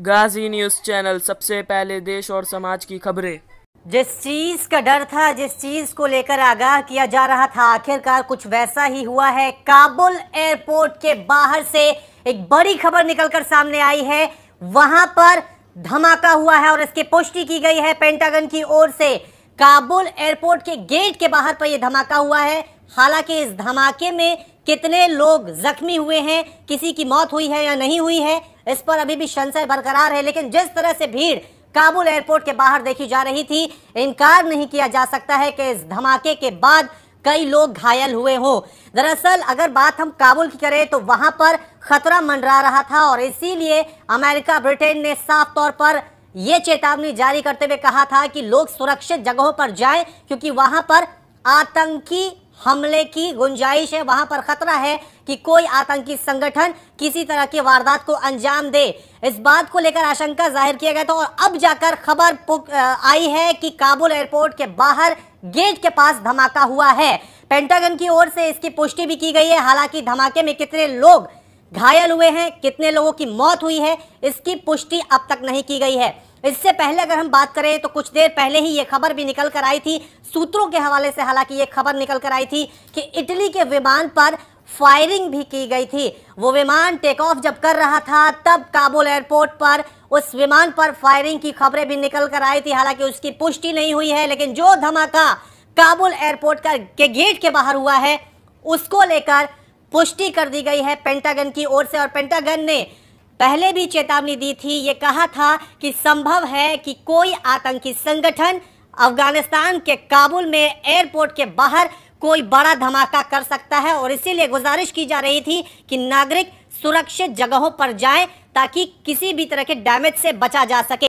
गाजी news channel, सबसे पहले देश और समाज की खबरें। जिस चीज का डर था, जिस चीज को लेकर आगाह किया जा रहा था, आखिरकार कुछ वैसा ही हुआ है। काबुल एयरपोर्ट के बाहर से एक बड़ी खबर निकलकर सामने आई है। वहां पर धमाका हुआ है और इसकी पुष्टि की गई है पेंटागन की ओर से। काबुल एयरपोर्ट के गेट के बाहर पर यह धमाका हुआ है। हालांकि इस धमाके में कितने लोग जख्मी हुए हैं, किसी की मौत हुई है या नहीं हुई है, इस पर अभी भी संशय बरकरार है। लेकिन जिस तरह से भीड़ काबुल एयरपोर्ट के बाहर देखी जा रही थी, इनकार नहीं किया जा सकता है कि इस धमाके के बाद कई लोग घायल हुए हों। दरअसल अगर बात हम काबुल की करें तो वहां पर खतरा मंडरा रहा था और इसीलिए अमेरिका, ब्रिटेन ने साफ तौर पर यह चेतावनी जारी करते हुए कहा था कि लोग सुरक्षित जगहों पर जाएं, क्योंकि वहां पर आतंकी हमले की गुंजाइश है। वहां पर खतरा है कि कोई आतंकी संगठन किसी तरह की वारदात को अंजाम दे। इस बात को लेकर आशंका जाहिर किया गया था और अब जाकर खबर आई है कि काबुल एयरपोर्ट के बाहर गेट के पास धमाका हुआ है। पेंटागन की ओर से इसकी पुष्टि भी की गई है। हालांकि धमाके में कितने लोग घायल हुए हैं, कितने लोगों की मौत हुई है, इसकी पुष्टि अब तक नहीं की गई है। इससे पहले अगर हम बात करें तो कुछ देर पहले ही ये खबर भी निकल कर आई थी, सूत्रों के हवाले से। हालांकि ये खबर निकल कर आई थी कि इटली के विमान पर फायरिंग भी की गई थी। वो विमान टेक ऑफ जब कर रहा था तब काबुल एयरपोर्ट पर उस विमान पर फायरिंग की खबरें भी निकल कर आई थी। हालांकि उसकी पुष्टि नहीं हुई है, लेकिन जो धमाका काबुल एयरपोर्ट के गेट के बाहर हुआ है उसको लेकर पुष्टि कर दी गई है पेंटागन की ओर से। और पेंटागन ने पहले भी चेतावनी दी थी, ये कहा था कि संभव है कि कोई आतंकी संगठन अफगानिस्तान के काबुल में एयरपोर्ट के बाहर कोई बड़ा धमाका कर सकता है और इसीलिए गुजारिश की जा रही थी कि नागरिक सुरक्षित जगहों पर जाएं ताकि किसी भी तरह के डैमेज से बचा जा सके।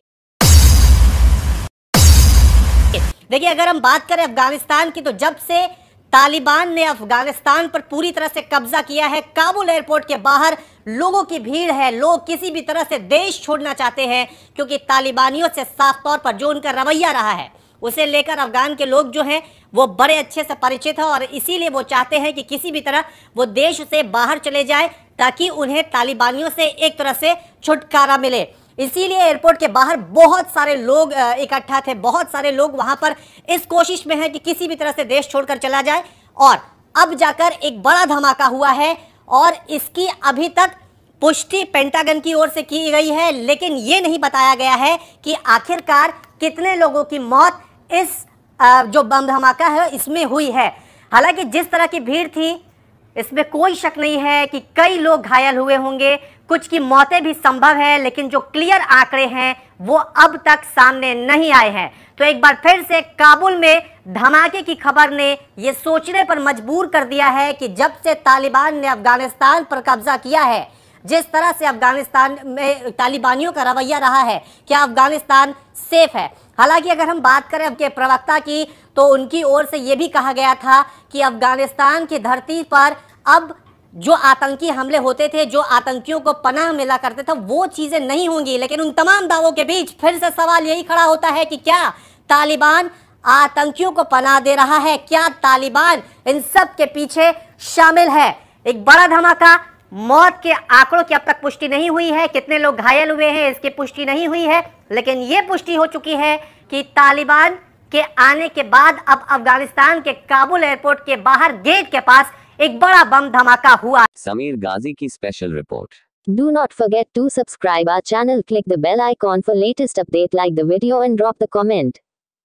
देखिए, अगर हम बात करें अफगानिस्तान की, तो जब से तालिबान ने अफगानिस्तान पर पूरी तरह से कब्जा किया है, काबुल एयरपोर्ट के बाहर लोगों की भीड़ है। लोग किसी भी तरह से देश छोड़ना चाहते हैं, क्योंकि तालिबानियों से साफ तौर पर जो उनका रवैया रहा है उसे लेकर अफगान के लोग जो हैं वो बड़े अच्छे से परिचित हैं और इसीलिए वो चाहते हैं कि किसी भी तरह वो देश से बाहर चले जाए ताकि उन्हें तालिबानियों से एक तरह से छुटकारा मिले। इसीलिए एयरपोर्ट के बाहर बहुत सारे लोग इकट्ठा थे, बहुत सारे लोग वहां पर इस कोशिश में हैं कि किसी भी तरह से देश छोड़कर चला जाए। और अब जाकर एक बड़ा धमाका हुआ है और इसकी अभी तक पुष्टि पेंटागन की ओर से की गई है, लेकिन ये नहीं बताया गया है कि आखिरकार कितने लोगों की मौत इस जो बम धमाका है इसमें हुई है। हालांकि जिस तरह की भीड़ थी इसमें कोई शक नहीं है कि कई लोग घायल हुए होंगे, कुछ की मौतें भी संभव है, लेकिन जो क्लियर आंकड़े हैं वो अब तक सामने नहीं आए हैं। तो एक बार फिर से काबुल में धमाके की खबर ने ये सोचने पर मजबूर कर दिया है कि जब से तालिबान ने अफगानिस्तान पर कब्जा किया है, जिस तरह से अफगानिस्तान में तालिबानियों का रवैया रहा है, क्या अफगानिस्तान सेफ है? हालांकि अगर हम बात करें अब के प्रवक्ता की, तो उनकी ओर से यह भी कहा गया था कि अफगानिस्तान की धरती पर अब जो आतंकी हमले होते थे, जो आतंकियों को पनाह मिला करते थे, वो चीजें नहीं होंगी। लेकिन उन तमाम दावों के बीच फिर से सवाल यही खड़ा होता है कि क्या तालिबान आतंकियों को पनाह दे रहा है? क्या तालिबान इन सब के पीछे शामिल है? एक बड़ा धमाका, मौत के आंकड़ों की अब तक पुष्टि नहीं हुई है, कितने लोग घायल हुए हैं इसकी पुष्टि नहीं हुई है, लेकिन यह पुष्टि हो चुकी है कि तालिबान के आने के बाद अब अफगानिस्तान के काबुल एयरपोर्ट के बाहर गेट के पास एक बड़ा बम धमाका हुआ। समीर गाजी की special report. Do not forget to subscribe our channel, click the bell icon for latest update, like the video and drop the comment.